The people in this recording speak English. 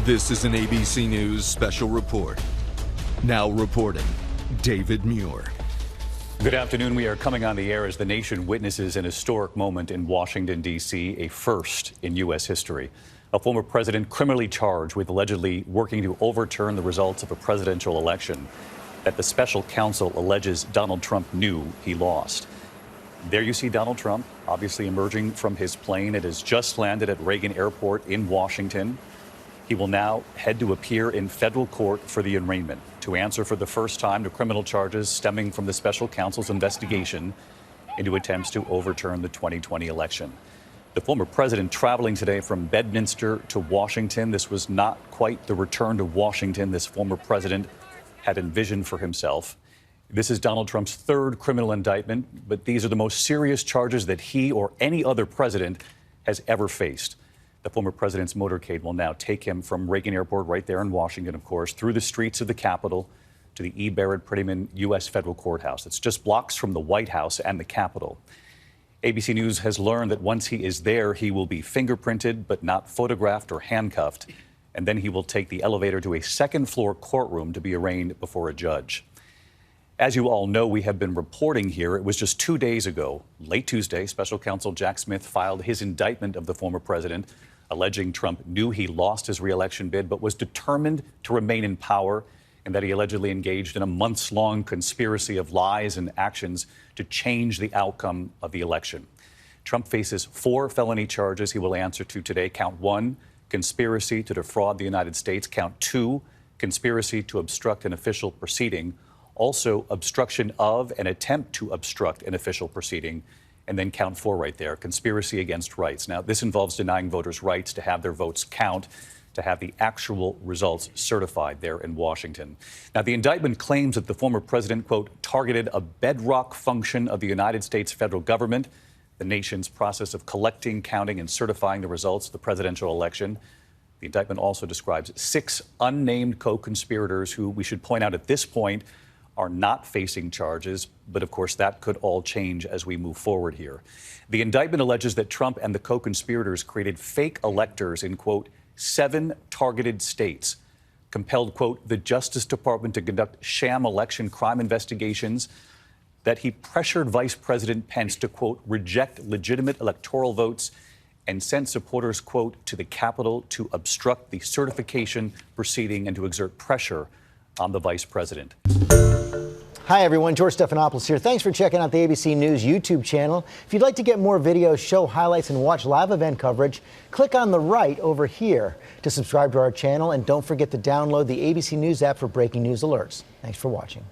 This is an ABC News special report. Now reporting, David Muir. Good afternoon. We are coming on the air as the nation witnesses an historic moment in Washington, D.C., a first in U.S. history. A former president criminally charged with allegedly working to overturn the results of a presidential election that the special counsel alleges Donald Trump knew he lost. There you see Donald Trump, obviously emerging from his plane. It has just landed at Reagan Airport in Washington. He will now head to appear in federal court for the arraignment to answer for the first time to criminal charges stemming from the special counsel's investigation into attempts to overturn the 2020 election. The former president traveling today from Bedminster to Washington. This was not quite the return to Washington this former president had envisioned for himself. This is Donald Trump's third criminal indictment, but these are the most serious charges that he or any other president has ever faced. The former president's motorcade will now take him from Reagan Airport, right there in Washington, of course, through the streets of the Capitol to the E. Barrett Prettyman U.S. Federal Courthouse. It's just blocks from the White House and the Capitol. ABC News has learned that once he is there, he will be fingerprinted but not photographed or handcuffed, and then he will take the elevator to a second-floor courtroom to be arraigned before a judge. As you all know, we have been reporting here. It was just 2 days ago, late Tuesday, special counsel Jack Smith filed his indictment of the former president, alleging Trump knew he lost his re-election bid but was determined to remain in power, and that he allegedly engaged in a months-long conspiracy of lies and actions to change the outcome of the election. Trump faces 4 felony charges he will answer to today. Count 1, conspiracy to defraud the United States. Count 2, conspiracy to obstruct an official proceeding. Also, obstruction of an attempt to obstruct an official proceeding. And then count 4 right there, conspiracy against rights. Now, this involves denying voters rights to have their votes count, to have the actual results certified there in Washington. Now, the indictment claims that the former president, quote, targeted a bedrock function of the United States federal government, the nation's process of collecting, counting, and certifying the results of the presidential election. The indictment also describes 6 unnamed co-conspirators who, we should point out at this point, are not facing charges, but of course that could all change as we move forward here. The indictment alleges that Trump and the co-conspirators created fake electors in, quote, 7 targeted states, compelled, quote, the Justice Department to conduct sham election crime investigations, that he pressured Vice President Pence to, quote, reject legitimate electoral votes, and sent supporters, quote, to the Capitol to obstruct the certification proceeding and to exert pressure on the vice president. Hi, everyone. George Stephanopoulos here. Thanks for checking out the ABC News YouTube channel. If you'd like to get more videos, show highlights, and watch live event coverage, click on the right over here to subscribe to our channel. And don't forget to download the ABC News app for breaking news alerts. Thanks for watching.